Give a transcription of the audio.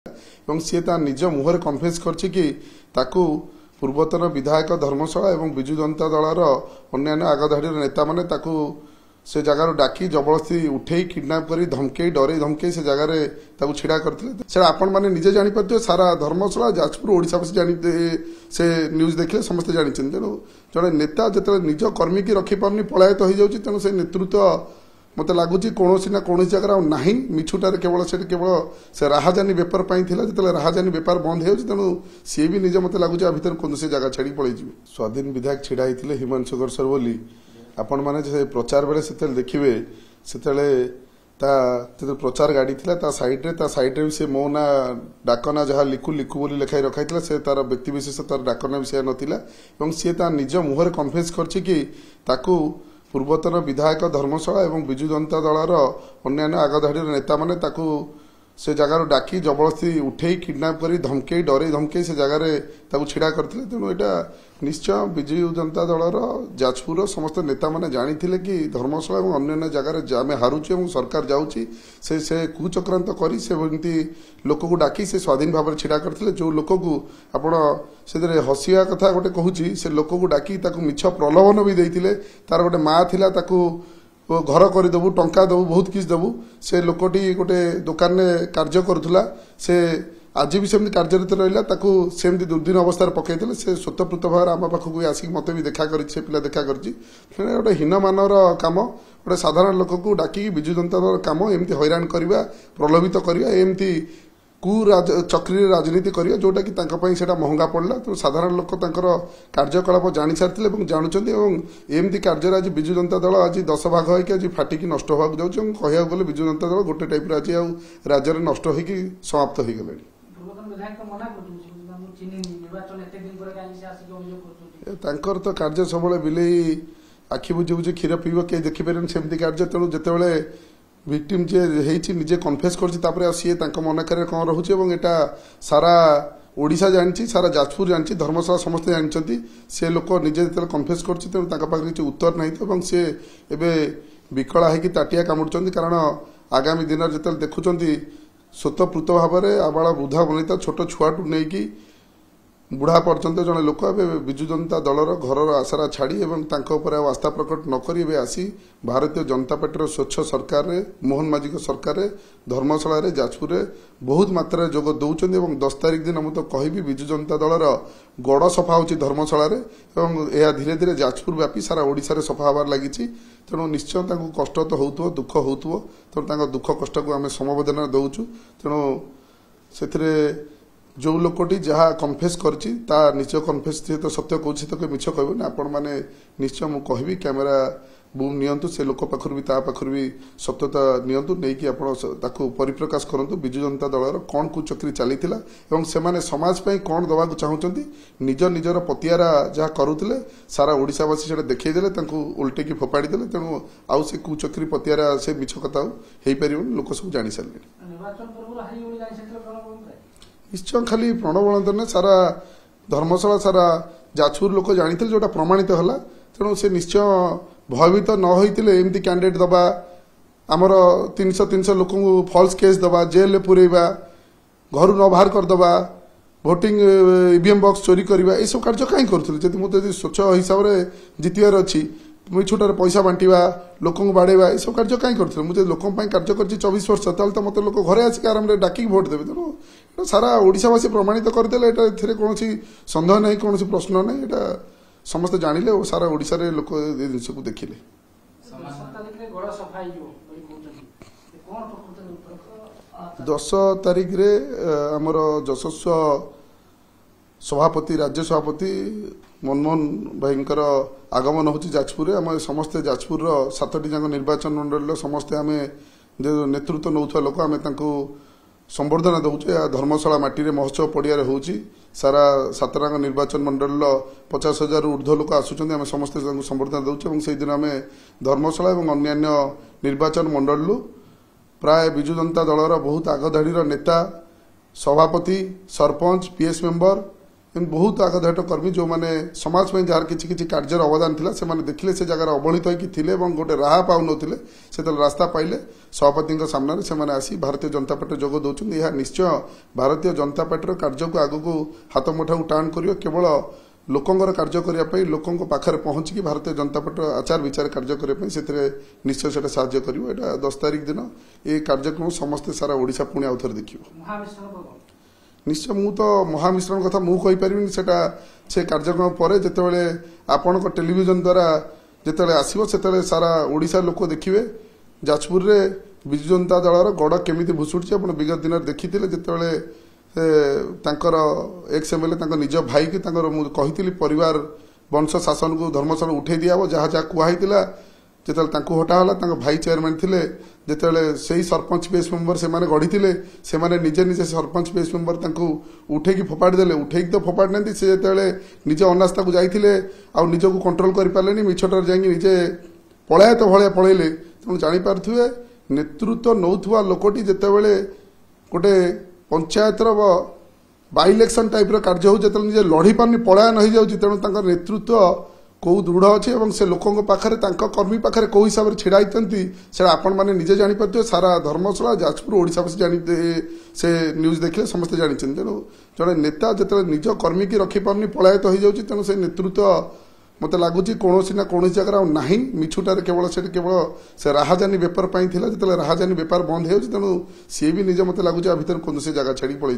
सी निज मुहर कन्फेस कर पूर्वतन विधायक धर्मशाला और विजु जनता दलर अन्य आगधाड़ी नेता मैंने से जगार डाकी जबरदस्ती उठे किडनाप कर धमकई डरे धमकई से जगह छिड़ा करते आपण मैंने निजे जापर सारा धर्मशाला जाजपुर ओडिशा जानी से न्यूज देखिए समस्ते जानते तेणु जड़े नेता जो निज कर्मी की रखिपारनी पलायित हो जाऊँगी तेणु से नेतृत्व मत लगुच कौन ना कौन जगह ना मिछुटार केवल से राहाजानी बेपार जो राहाजानी बेपार बंद हो तेणु सी भी निजे मत लगुच भितर कौन से जगह छाड़ी पलि स्वाधीन विधायक छिड़ा होते हिमांशु गरसर बोली आपण मैंने प्रचार बेले से देखिए से प्रचार गाड़ी था सैड्रे भी से मो ना डाकना जहाँ लिखु लिखु बोली लिखाई रखाई से तार व्यक्ति विशेष तार डाकना विषय नाला सी निज मुहर कन्फेस कर पूर्वतन विधायक धर्मशाला और विजु जनता दलर अन्य आगधाड़ी नेता मैंने से जगार डाकी जबरदस्ती उठे किडनाप कर धमकई डरे धमकई से जगह छिड़ा करते तेणु यहाँ निश्चय विजु जनता दलर जाजपुर समस्त नेता मैंने जानी कि धर्मशाला और अन्य जगह आम हारुचे सरकार जाऊँगी से कुचक्रांत कर लोक को डाकी से स्वाधीन भाव छिड़ा करते जो लोक को आपण से हसिया कथा गोटे कहूँ से लोक को डाकी मिछ प्रलोभन भी देते तार गोटे माँ थिला घर करदेबू टंका देबू बहुत किस देबू से लोकटी गोटे दुकान में कार्य करुला से आज भी सेमती कार्यरत रहा सेमती दुर्दिन अवस्था पकईले से स्वतःपूत भाव आम पाखक आसिक मत भी देखा कर पिला देखा कर गोटे हीनमानर कम गोटे साधारण लोक को डाकी विजु जनता दल कम एमती हैरान करवा प्रलोभित करवा एमती चक्री राजनीति करिया जोटा कि सेटा महंगा पड़ला तो साधारण लोक कार्यकलाप जानी सारी जानुंट एमती कार्य आज विजु जनता दल आज 10 भाग होकर आज फाटिकी नष्ट होगा जाऊँ कह गले विजु जनता दल गोटे टाइप आज राज्य में नष्ट होगी समाप्त हो गले तो कार्य सब बिले आखि बुझी बुझी क्षीर पीब किए देखिपारे सेमती कार्य तेणु जिते विक्टिम जे निजे कन्फेस कर सी मन कार्य कौन रोचे एटा सारा ओडिशा जानी सारा जाजपुर जानी धर्मशाला समस्ते जानते से लोक निजे जो कन्फेस कर किसी उत्तर नहीं तो सी एवं विकला होगी ताटिया कामुड़ कारण आगामी दिन जो देखुं स्वतःपूत भाव में आबाल वृद्धा बनिता छोट छुआटू नहीं बुढ़ा पर्यंत जड़े लोक विजु जनता दलर घर आसरा छाड़ी आस्था प्रकट नक आसी भारतीय जनता पार्टी स्वच्छ सरकार मोहन माझी सरकार धर्मशाला जाजपुर बहुत मात्रा जोग दौरान 10 तारिख दिन मुझे कहि विजु जनता दलर गड़ सफा हो धर्मशाला यह धीरे धीरे जाजपुर व्यापी सारा ओडिशा सफा हबार लगी तेणु निश्चय कष्ट तो हो दुख हो तेणु दुख कष्ट को आम समवेदना दौचु तेणु से जो लोकटी जहाँ कन्फेस करची निज कन्फेस तो सत्य कौन तो कोई मिछ कहना आपण मैंने निश्चय मुझे कहबी कैमेरा बूम नियंतु से लोक पाखर भी पाखर भी सत्यता नियंतु नहीं कि आपको परिप्रकाश करूँ विजु जनता दलर कौन कुचक्री चली से माने समाज पे कौन दवा चाहते निज निजर पतियारा जहाँ करुले सारा ओडिशावासी से देखईदे उल्टे की फोपाड़ी देले तेणु आउ से कुचक्री पतियारा से मिछ कथा हो पार लोक सब जानी सारे निश्चय खाली प्रणव ने सारा धर्मशाला सारा जाजपुर लोक जानी जोटा प्रमाणित है तेणु से निश्चय भयभीत न होते एमती कैंडिडेट दबा आमर 300 लोक फल्स केस दबा जेल में पुरेबा घर न बाहर करदबा भोटिंग ईवीएम बॉक्स चोरी करवा यह सब कार्य कहीं करुँचे मुझे स्वच्छ हिसाब से जितबार अच्छी मिछुटार पैसा बांटा लोक बाड़ेवा यह सब कार्य कहीं करुँ मुझे लोक कार्य कर 24 वर्ष तो मत लोक घरे आसिक आराम डाकिक भोट देवे तेणु सारा ओडिशावासी प्रमाणित करदेले एटा कौन सन्देह नहीं कौन प्रश्न नहीं एटा समस्त जानिले और सारा ओडिशा रे लोक जिन को देखिले 10 तारिख रे आमर यशस्व सभापति राज्य सभापति मनमोहन भाईंकर आगमन होची जाजपुर आम समस्ते जाजपुर 7टी जाक निर्वाचन मंडल समस्ते आम जो नेतृत्व नौथुवा लोक आम संबर्धना दौचे धर्मशाला माटी रे महोत्सव पड़िया होची सारा 7 निर्वाचन मंडल 50,000 ऊर्ध्व लोक आसुचंदी आम समस्ते संबर्धना दौचे से दिन आम धर्मशाला और अन्य निर्वाचन मंडल प्राय विजु जनता दलर बहुत आगधाड़ी नेता सभापति सरपंच पीएस मेंबर एमती बहुत आगधाट कर्मी जो मैंने समाज में जार किसी किसी कार्यर अवदान थिला से माने देखिले से जगह अवहेलित होइकि थिले एवं गोटे राह पाउ नथिले से रास्ता पाइले सभापति सामने से माने आसी भारतीय जनता पार्टी जोग दौरान यह निश्चय भारतीय जनता पार्टी कार्य को आगक हाथ मुठा टाण कर केवल लोकंर कार्य करने लोकों पाखे पहुंचिकी भारतीय जनता पार्टी आचार विचार कार्य करने से निश्चय से साहाय्य कर 10 तारिख दिन ये कार्यक्रम समस्ते सारा ओडिशा पुणी आउ थे देखिए निश्चय मु तो महामिश्रण कथा मु कहि परिबिनी सेटा से कार्यक्रम पर जेतेबेले आपण टेलीविजन द्वारा जेतेबेले आसीबो सेतेबेले सारा ओडिशा लोक देखिबे जाजपुर रे बिजु जनता दलर गड़ केमिति भुसुडछि आपण विगत दिन देखिथिले जेतेबेले तांकर एक्स एमएलए तांकर निज भाई की तांकर मु कहिथिली परिवार वंश शासन को धर्मशाला उठे दियाबो जहा जहा कुहाइतिला जेतेबेले तांको हटाहला तांको भाई चेयरमैन थिले जेतेबेले सेही सरपंच पेज मेंबर से माने गढ़िथिले से माने निजे निजे सरपंच पेज मेंबर तांको उठेकी फोपाड़ देले उठेकी तो फोपाड़ नथि से जेतेबेले निजे अनास्था को जाइथिले आ निजे को कंट्रोल करि पालेनी मिछटर जाई निजे पळाय तो भळे पळेले तण जानि पारथुवे नेतृत्व नौथुवा लोकटी जेतेबेले गोटे पंचायत बाय इलेक्शन टाइप कार्य हो जो निजे लड़ी पार्नी पलायन हो जाऊँगी तेणु नेतृत्व कौ दृढ़ अच्छे और से लोकों पाखे कर्मी पाखे कौ हिसाब से छिड़ा से आपण मैंने निजे जापर सारा धर्मशाला जाजपुर ओडावासी जानी से न्यूज देखिले समस्ते जानते तेणु जड़े नेता जो निज कर्मी की रखिपारनी पलायत हो जाऊँगी तेणु से नेतृत्व मत लगुच कौन ना कौन जगह ना मिछुटार केवल से राहजानी बेपार जो राहजानी बेपार बंद हो तेणु सी भी निजे मत लगुच भितर कौन से जगह छाड़ी पलि